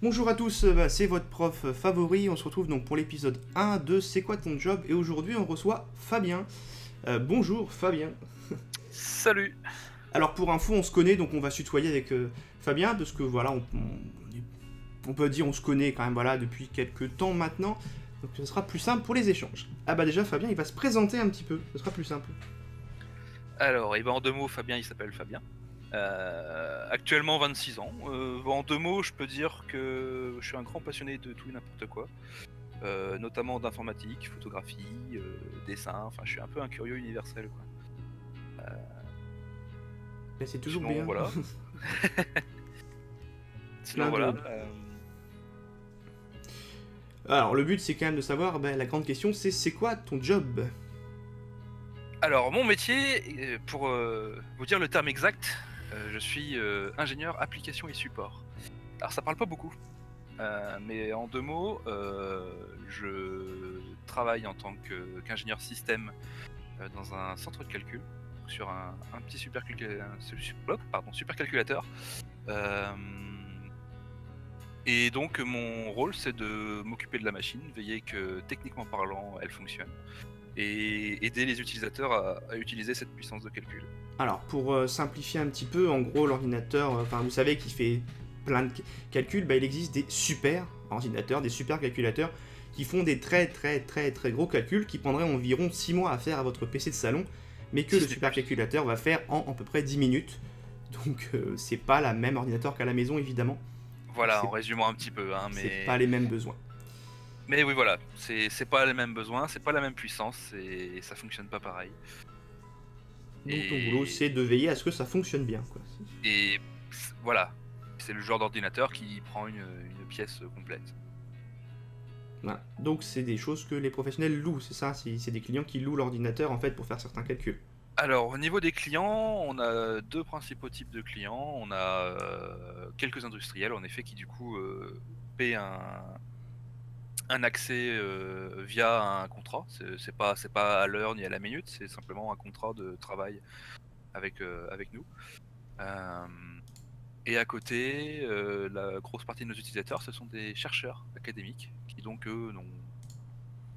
Bonjour à tous, c'est votre prof favori. On se retrouve donc pour l'épisode 1 de C'est quoi ton job? Et aujourd'hui, on reçoit Fabien. Bonjour Fabien. Salut. Alors pour info, on se connaît, donc on va se tutoyer avec Fabien, parce que voilà, on peut dire on se connaît quand même voilà, depuis quelques temps maintenant. Donc ce sera plus simple pour les échanges. Ah bah déjà, Fabien, il va se présenter un petit peu, ce sera plus simple. Alors, en 2 mots, Fabien, il s'appelle Fabien. Actuellement 26 ans. En 2 mots, je peux dire que je suis un grand passionné de tout et n'importe quoi, notamment d'informatique, photographie, dessin. Enfin, je suis un peu un curieux universel, quoi. Mais c'est toujours Sinon, bien. voilà. Sinon, Plein de... voilà. Alors le but, c'est quand même de savoir, la grande question, c'est quoi ton job? Alors, mon métier, pour vous dire le terme exact, je suis ingénieur application et support. Alors, ça parle pas beaucoup. Mais en 2 mots, je travaille en tant qu'ingénieur système dans un centre de calcul, sur un petit supercalculateur. Et donc mon rôle, c'est de m'occuper de la machine, veiller que techniquement parlant, elle fonctionne, et aider les utilisateurs à utiliser cette puissance de calcul. Alors, pour simplifier un petit peu, en gros, l'ordinateur, enfin, vous savez qu'il fait plein de calculs, il existe des super ordinateurs, des super calculateurs qui font des très très très très gros calculs qui prendraient environ 6 mois à faire à votre PC de salon, mais que Si le ce n'est plus. supercalculateur va faire en à peu près 10 minutes. Donc, c'est pas la même ordinateur qu'à la maison, évidemment. Donc, Voilà, en résumant un petit peu, hein, c'est pas les mêmes besoins. mais oui, voilà, c'est pas les mêmes besoins, c'est pas la même puissance, et ça fonctionne pas pareil. Donc, ton boulot, Et, c'est de veiller à ce que ça fonctionne bien, quoi. et voilà, c'est le genre d'ordinateur qui prend une pièce complète. Voilà. Donc, c'est des choses que les professionnels louent, c'est ça? C'est des clients qui louent l'ordinateur, en fait, pour faire certains calculs. Alors, au niveau des clients, on a deux principaux types de clients. On a quelques industriels, en effet, qui du coup paient un accès via un contrat. C'est pas à l'heure ni à la minute, c'est simplement un contrat de travail avec nous. Euh, et à côté, la grosse partie de nos utilisateurs, ce sont des chercheurs académiques qui donc eux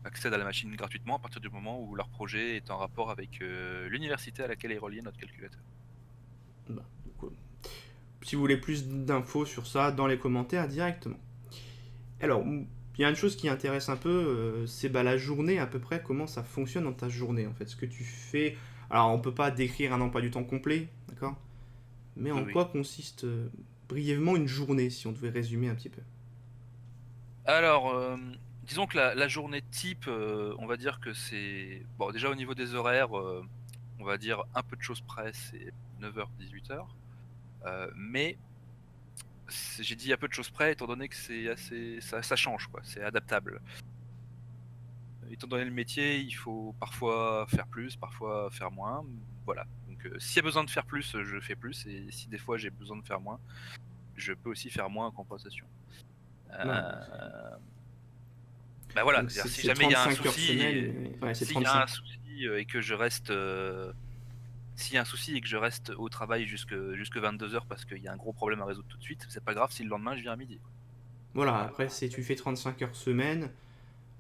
accèdent à la machine gratuitement à partir du moment où leur projet est en rapport avec l'université à laquelle est relié notre calculateur. Bah, donc, si vous voulez plus d'infos sur ça, dans les commentaires directement. Alors, il y a une chose qui intéresse un peu, c'est la journée à peu près, comment ça fonctionne dans ta journée en fait. Ce que tu fais. Alors, on peut pas décrire un emploi du temps complet, d'accord? Mais Oui, en oui. quoi consiste brièvement une journée, si on devait résumer un petit peu? Alors, disons que la journée type, on va dire que c'est bon, déjà au niveau des horaires, on va dire un peu de choses près, c'est 9h-18h. Mais j'ai dit à peu de choses près étant donné que c'est assez ça change quoi, c'est adaptable. Étant donné le métier, il faut parfois faire plus, parfois faire moins, voilà. Donc, s'il y a besoin de faire plus, je fais plus, et si des fois j'ai besoin de faire moins, je peux aussi faire moins en compensation. Voilà. Heu Bah voilà, Donc, c'est-à-dire si c'est jamais il y a un 35 heures souci, semaine. Ouais, c'est s'il y a 35. un souci, et que je reste, s'il y a un souci et que je reste au travail jusque 22h parce qu'il y a un gros problème à résoudre tout de suite, c'est pas grave si le lendemain je viens à midi, quoi. Voilà, après, tu fais 35 heures semaine,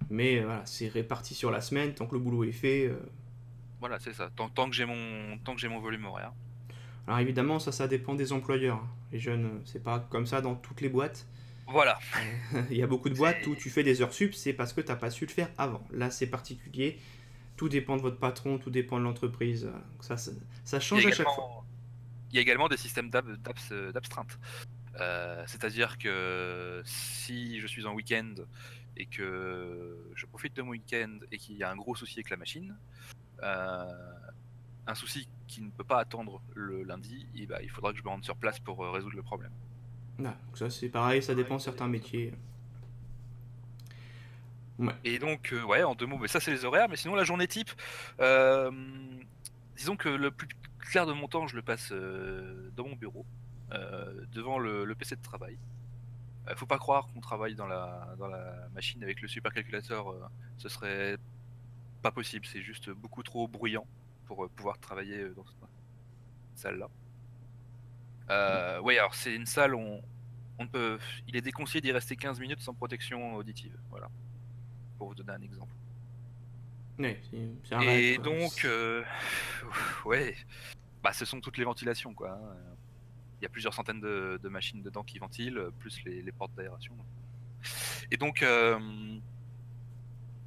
mais voilà, c'est réparti sur la semaine, tant que le boulot est fait. Voilà, c'est ça. Tant que j'ai mon volume horaire. Alors évidemment, ça dépend des employeurs, hein. Les jeunes, c'est pas comme ça dans toutes les boîtes. Voilà, Il y a beaucoup de boîtes où c'est tu fais des heures sup, c'est parce que t'as pas su le faire avant. Là, c'est particulier. Tout dépend de votre patron, tout dépend de l'entreprise. Donc ça il y a change à chaque fois. également il y a également des systèmes d'astreinte. C'est-à-dire que si je suis en week-end et que je profite de mon week-end et qu'il y a un gros souci avec la machine, heu un souci qui ne peut pas attendre le lundi, et bah, il faudra que je me rende sur place pour résoudre le problème. Voilà, donc ça, c'est pareil, ça dépend de certains métiers. Ouais. Et donc, ouais, en 2 mots, mais ça c'est les horaires, mais sinon la journée type, euh, disons que le plus clair de mon temps, je le passe dans mon bureau, devant le PC de travail. Faut pas croire qu'on travaille dans la machine avec le supercalculateur, ce serait pas possible, c'est juste beaucoup trop bruyant pour pouvoir travailler dans cette salle-là. Oui, alors c'est une salle où on peut, il est déconseillé d'y rester 15 minutes sans protection auditive. Voilà, pour vous donner un exemple. Ouais, c'est un rêve, Et quoi. donc, ouais, bah, ce sont toutes les ventilations, quoi. Hein. Il y a plusieurs centaines de machines dedans qui ventilent, plus les portes d'aération. Et donc,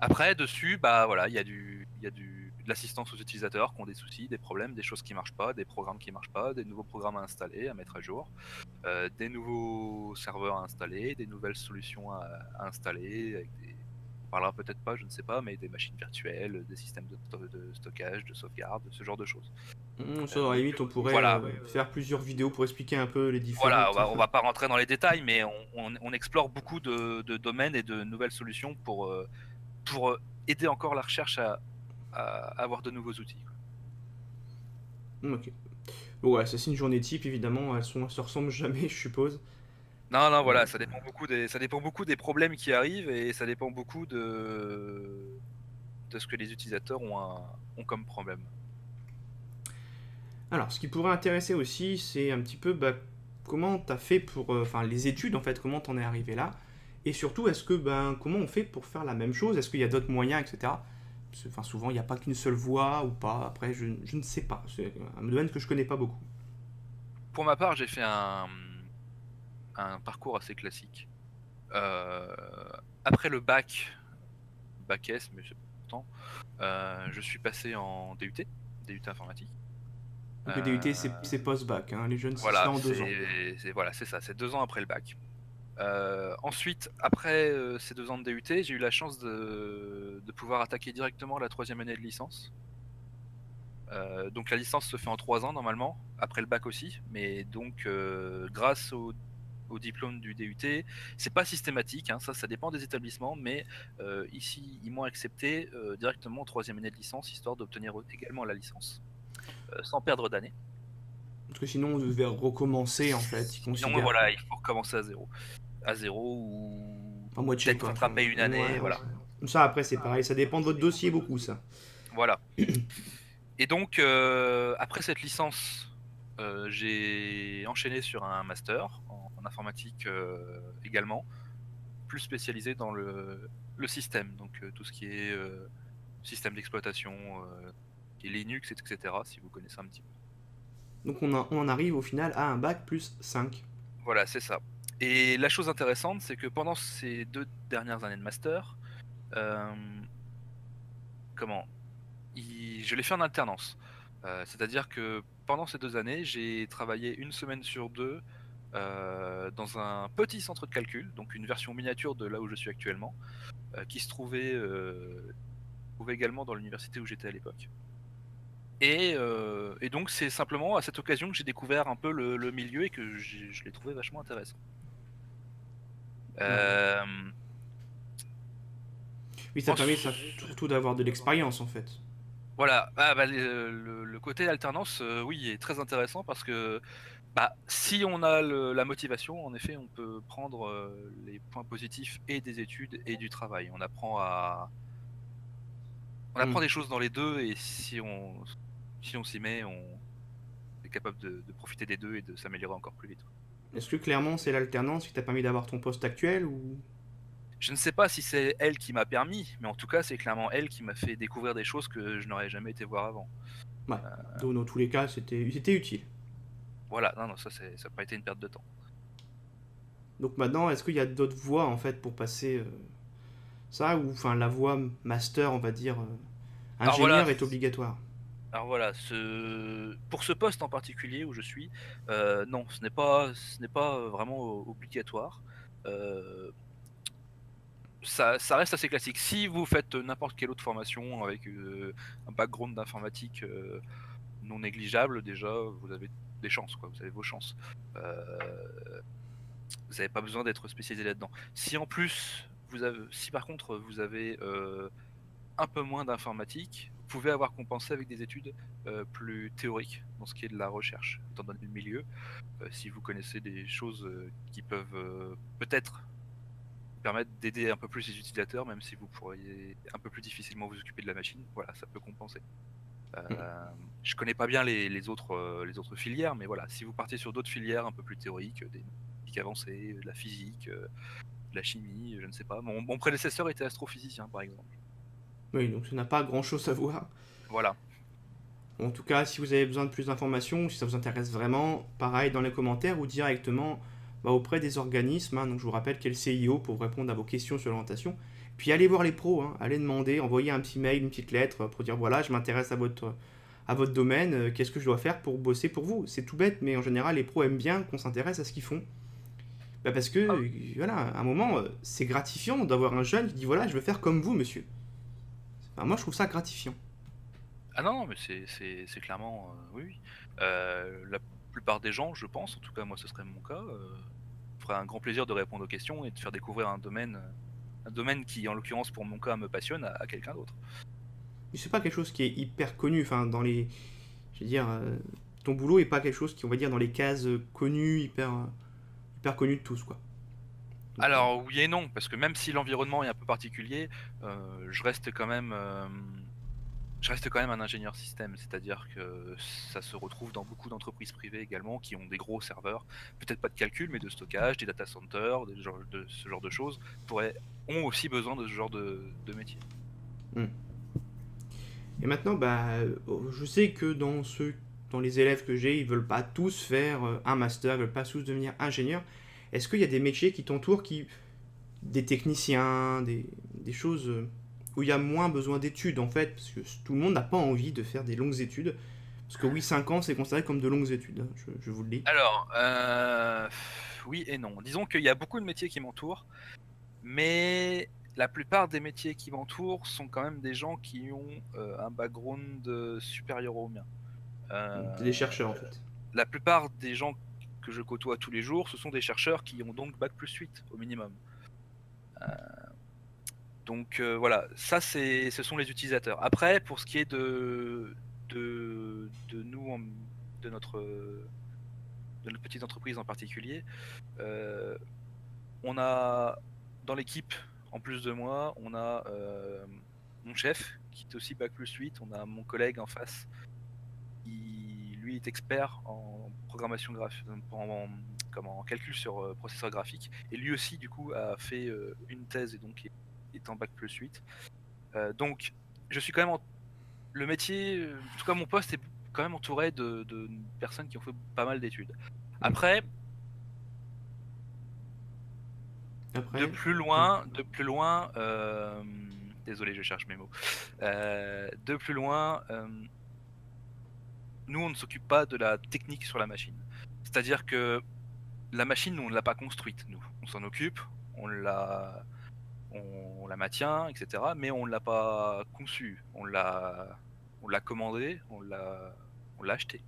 après, dessus, bah voilà, de l'assistance aux utilisateurs qui ont des soucis, des problèmes, des choses qui marchent pas, des programmes qui marchent pas, des nouveaux programmes à installer, à mettre à jour, des nouveaux serveurs à installer, des nouvelles solutions à installer, avec on parlera peut-être pas, je ne sais pas, mais des machines virtuelles, des systèmes de stockage, de sauvegarde, ce genre de choses. Ça, à la Donc limite, on pourrait voilà, faire plusieurs vidéos pour expliquer un peu les voilà, différentes. on va pas rentrer dans les détails, mais on explore beaucoup de domaines et de nouvelles solutions pour aider encore la recherche à avoir de nouveaux outils. Ok. Bon, ouais, ça c'est une journée type, évidemment, elles se ressemblent jamais, je suppose. Non, non, Euh, voilà, ça dépend beaucoup des problèmes qui arrivent et ça dépend beaucoup de ce que les utilisateurs ont comme problème. Alors, ce qui pourrait intéresser aussi, c'est un petit peu bah, comment t'as fait pour, enfin, les études en fait, comment t'en es arrivé là, et surtout, est-ce que, ben, comment on fait pour faire la même chose? Est-ce qu'il y a d'autres moyens, etc. Parce que, enfin, souvent, il n'y a pas qu'une seule voie ou pas. Après, je ne sais pas. C'est un domaine que je connais pas beaucoup. Pour ma part, j'ai fait un parcours assez classique. Euh, Après le bac S, mais c'est pourtant, je suis passé en DUT informatique. Donc, le DUT, Euh, c'est post-bac. Hein. Les jeunes, ça se fait voilà, en 2 ans. voilà, c'est ça, c'est 2 ans après le bac. Ensuite, après ces 2 ans de DUT, j'ai eu la chance de pouvoir attaquer directement la troisième année de licence. Donc la licence se fait en 3 ans normalement, après le bac aussi, mais donc grâce au diplôme du DUT, c'est pas systématique, hein, ça dépend des établissements, mais ici ils m'ont accepté directement en troisième année de licence, histoire d'obtenir également la licence, sans perdre d'année. Parce que sinon, on devait recommencer, en fait. Ils Sinon considèrent que. voilà, il faut recommencer à zéro ou À moitié, peut-être quoi. Enfin, rattraper une année, ouais, voilà. ça, après, c'est pareil. Ça dépend de votre dossier, beaucoup, ça. Voilà. Et donc, après cette licence, j'ai enchaîné sur un master en informatique également, plus spécialisé dans le système, donc tout ce qui est système d'exploitation, qui est Linux, etc., si vous connaissez un petit peu. Donc, on en arrive au final à un bac plus 5. Voilà, c'est ça. Et la chose intéressante, c'est que pendant ces 2 dernières années de master, euh, comment je l'ai fait en alternance. C'est-à-dire que pendant ces 2 années, j'ai travaillé une semaine sur deux dans un petit centre de calcul, donc une version miniature de là où je suis actuellement, qui se trouvait également dans l'université où j'étais à l'époque. Et donc c'est simplement à cette occasion que j'ai découvert un peu le milieu et que je l'ai trouvé vachement intéressant. Ouais. Euh, Oui, ça permet ça, ensuite, surtout d'avoir de l'expérience, en fait. voilà, le côté alternance, oui, est très intéressant parce que bah, si on a la motivation, en effet, on peut prendre les points positifs et des études et du travail. On Hmm. apprend des choses dans les deux et si on s'y met, on est capable de profiter des deux et de s'améliorer encore plus vite. Est-ce que clairement, c'est l'alternance qui t'a permis d'avoir ton poste actuel ou. Je ne sais pas si c'est elle qui m'a permis, mais en tout cas, c'est clairement elle qui m'a fait découvrir des choses que je n'aurais jamais été voir avant. Ouais. Euh, Dans tous les cas, c'était utile. voilà, non, non, ça n'a pas été une perte de temps. Donc maintenant, est-ce qu'il y a d'autres voies, en fait, pour passer ça ou enfin la voie master, on va dire, Alors voilà, ingénieur est obligatoire. pour ce poste en particulier où je suis, non, ce n'est pas vraiment obligatoire. Euh, ça reste assez classique. Si vous faites n'importe quelle autre formation avec un background d'informatique non négligeable, déjà, vous avez des chances, quoi. Vous avez vos chances. Vous n'avez pas besoin d'être spécialisé là-dedans. Si en plus, si par contre vous avez un peu moins d'informatique, vous pouvez avoir compensé avec des études plus théoriques dans ce qui est de la recherche, étant donné le milieu. Si vous connaissez des choses qui peuvent peut-être permettre d'aider un peu plus les utilisateurs, même si vous pourriez un peu plus difficilement vous occuper de la machine, voilà, ça peut compenser. Je connais pas bien les autres filières, mais voilà, si vous partez sur d'autres filières un peu plus théoriques, des informatique avancée, de la physique, de la chimie, je ne sais pas. Mon prédécesseur était astrophysicien, par exemple. Oui, donc ça n'a pas grand-chose à voir. Voilà. En tout cas, si vous avez besoin de plus d'informations, si ça vous intéresse vraiment, pareil dans les commentaires ou directement auprès des organismes. Donc je vous rappelle qu'il y a le CIO pour répondre à vos questions sur l'orientation. Puis allez voir les pros, allez demander, envoyer un petit mail, une petite lettre pour dire voilà, je m'intéresse à votre domaine, qu'est-ce que je dois faire pour bosser pour vous. C'est tout bête, mais en général, les pros aiment bien qu'on s'intéresse à ce qu'ils font. Parce que, Ah, voilà, à un moment, c'est gratifiant d'avoir un jeune qui dit voilà, je veux faire comme vous, monsieur. Moi, je trouve ça gratifiant. ah non, mais c'est clairement... oui, oui. La plupart des gens, je pense, en tout cas moi ce serait mon cas, ferait un grand plaisir de répondre aux questions et de faire découvrir un domaine qui, en l'occurrence pour mon cas, me passionne à quelqu'un d'autre. Mais c'est pas quelque chose qui est hyper connu, enfin, dans les. Je veux dire, ton boulot est pas quelque chose qui, on va dire, dans les cases connues, hyper connues de tous, quoi. Donc, Alors oui et non, parce que même si l'environnement est un peu particulier, je reste quand même, un ingénieur système, c'est-à-dire que ça se retrouve dans beaucoup d'entreprises privées également qui ont des gros serveurs, peut-être pas de calcul, mais de stockage, des data centers, ce genre de choses, ont aussi besoin de ce genre de métier. hmm. Et maintenant, je sais que dans les élèves que j'ai, ils veulent pas tous faire un master, ils veulent pas tous devenir ingénieurs. Est-ce qu'il y a des métiers qui t'entourent, des techniciens, des choses où il y a moins besoin d'études en fait, parce que tout le monde n'a pas envie de faire des longues études. Parce que oui, 5 ans, c'est considéré comme de longues études, je vous le dis. Alors, oui et non. Disons qu'il y a beaucoup de métiers qui m'entourent, mais la plupart des métiers qui m'entourent sont quand même des gens qui ont un background supérieur au mien. C'est des Euh, chercheurs en fait. la plupart des gens que je côtoie tous les jours, ce sont des chercheurs qui ont donc bac+8 au minimum. Donc voilà, ça ce sont les utilisateurs. Après, pour ce qui est de nous, de notre, de notre petite entreprise en particulier, euh, on a dans l'équipe, en plus de moi, on a mon chef qui est aussi bac+8, on a mon collègue en face qui lui est expert en programmation graphique, en calcul sur processeur graphique, et lui aussi du coup a fait une thèse et donc est en bac+8. Donc je suis quand même le métier, en tout cas mon poste est quand même entouré de personnes qui ont fait pas mal d'études. Après, de Après, plus loin, désolé, je cherche mes mots. De plus loin, nous, on ne s'occupe pas de la technique sur la machine. C'est-à-dire que la machine, nous, on ne l'a pas construite, nous. On s'en occupe, on la maintient, etc. Mais on ne l'a pas conçue. On l'a commandée, on l'a achetée,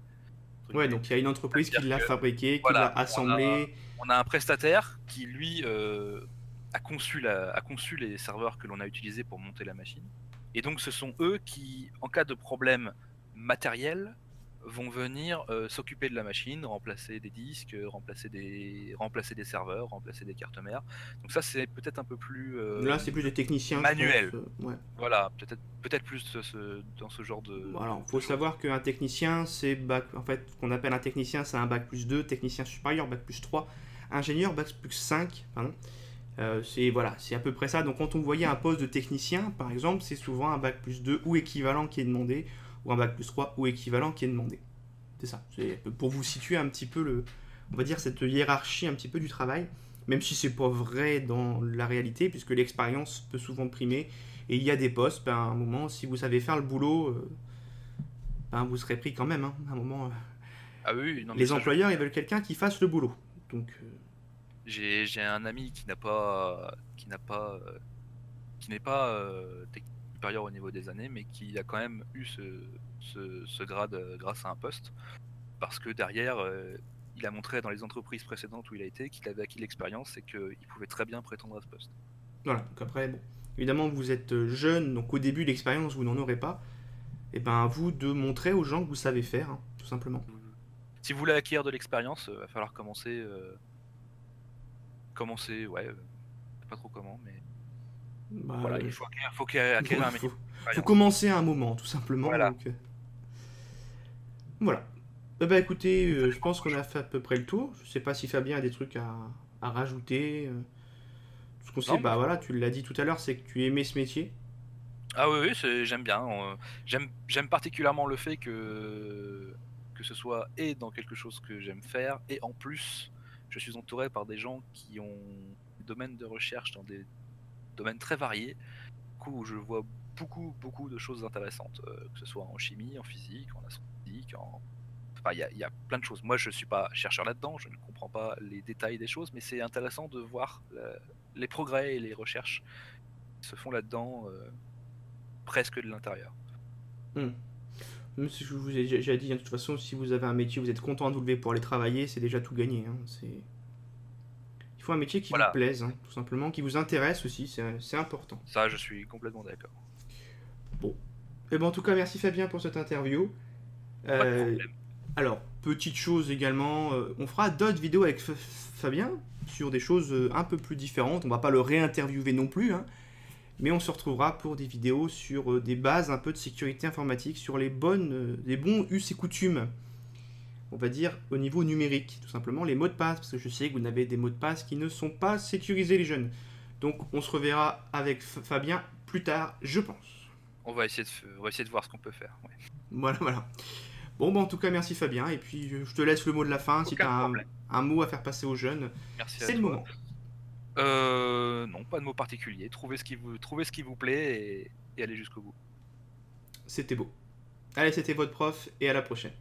entre ouais, guillemets. donc il y a une entreprise qui C'est-à-dire l'a que, fabriqué, qui l'a voilà, assemblé. on a un prestataire qui, lui, a conçu les serveurs que l'on a utilisés pour monter la machine. Et donc, ce sont eux qui, en cas de problème matériel, vont venir s'occuper de la machine, remplacer des disques, remplacer des serveurs, remplacer des cartes mères. Donc ça, c'est peut-être un peu plus Là, c'est plus des techniciens, je manuel. pense. Ouais. Voilà, peut-être plus dans ce genre Bon, alors, de faut choses. savoir qu'un technicien, c'est bac. En fait, ce qu'on appelle un technicien, c'est un bac+2, technicien supérieur, bac+3, ingénieur, bac+5, pardon. C'est à peu près ça. Donc, quand on voyait un poste de technicien, par exemple, c'est souvent un bac+2 ou équivalent qui est demandé, ou un bac+3 ou équivalent qui est demandé. C'est ça. C'est pour vous situer un petit peu on va dire cette hiérarchie un petit peu du travail, même si c'est pas vrai dans la réalité, puisque l'expérience peut souvent primer. Et il y a des postes, à un moment, si vous savez faire le boulot, vous serez pris quand même. À un moment, Ah oui, non mais les ça, employeurs, ils veulent quelqu'un qui fasse le boulot. Donc, j'ai un ami qui n'est pas technique supérieur au niveau des années, mais qui a quand même eu ce grade grâce à un poste, parce que derrière, il a montré dans les entreprises précédentes où il a été qu'il avait acquis de l'expérience et qu'il pouvait très bien prétendre à ce poste. voilà. Donc après, bon, évidemment, vous êtes jeune, donc au début, l'expérience, vous n'en aurez pas. Et ben, à vous de montrer aux gens que vous savez faire, tout simplement. Si vous voulez acquérir de l'expérience, il va falloir commencer, ouais, je sais pas trop comment, mais Bah, voilà, faut acquérir un faut, minimum faut d'expérience. commencer à un moment, tout simplement. Voilà. Donc, voilà. Bah écoutez, Ça je dépend de pense vos qu'on a choix. fait à peu près le tour. Je sais pas si Fabien a des trucs à rajouter. Ce qu'on sait, Non, moi, bah voilà, tu l'as dit tout à l'heure, c'est que tu aimais ce métier. ah oui, oui, j'aime bien. J'aime particulièrement le fait que ce soit et dans quelque chose que j'aime faire, et en plus, je suis entouré par des gens qui ont des domaines de recherche dans des domaines très variés. Du coup, je vois beaucoup de choses intéressantes, que ce soit en chimie, en physique, en astrophysique, enfin, il y a plein de choses. Moi, je suis pas chercheur là-dedans, je ne comprends pas les détails des choses, mais c'est intéressant de voir les progrès et les recherches qui se font là-dedans, presque de l'intérieur. Hmm. Même si je vous ai déjà dit, hein, de toute façon, si vous avez un métier, vous êtes content de vous lever pour aller travailler, c'est déjà tout gagné, hein. Il faut un métier qui vous Voilà, plaise, hein, tout simplement, qui vous intéresse aussi, c'est important. ça, je suis complètement d'accord. Bon. Et ben en tout cas, merci Fabien pour cette interview. Pas de Euh, problème. alors, petite chose également, on fera d'autres vidéos avec Fabien sur des choses un peu plus différentes. On va pas le réinterviewer non plus, hein, mais on se retrouvera pour des vidéos sur des bases un peu de sécurité informatique, sur les bons us et coutumes, on va dire au niveau numérique, tout simplement les mots de passe, parce que je sais que vous avez des mots de passe qui ne sont pas sécurisés les jeunes. Donc on se reverra avec Fabien plus tard, je pense. On va essayer de voir ce qu'on peut faire. Ouais. Voilà, voilà. Bon, bah en tout cas, merci Fabien, et puis je te laisse le mot de la fin, si tu Aucun as problème. un mot à faire passer aux jeunes, Merci à c'est le toi. moment. Non, pas de mot particulier. Trouvez ce qui vous plaît et allez jusqu'au bout. C'était beau. Allez, c'était votre prof, et à la prochaine.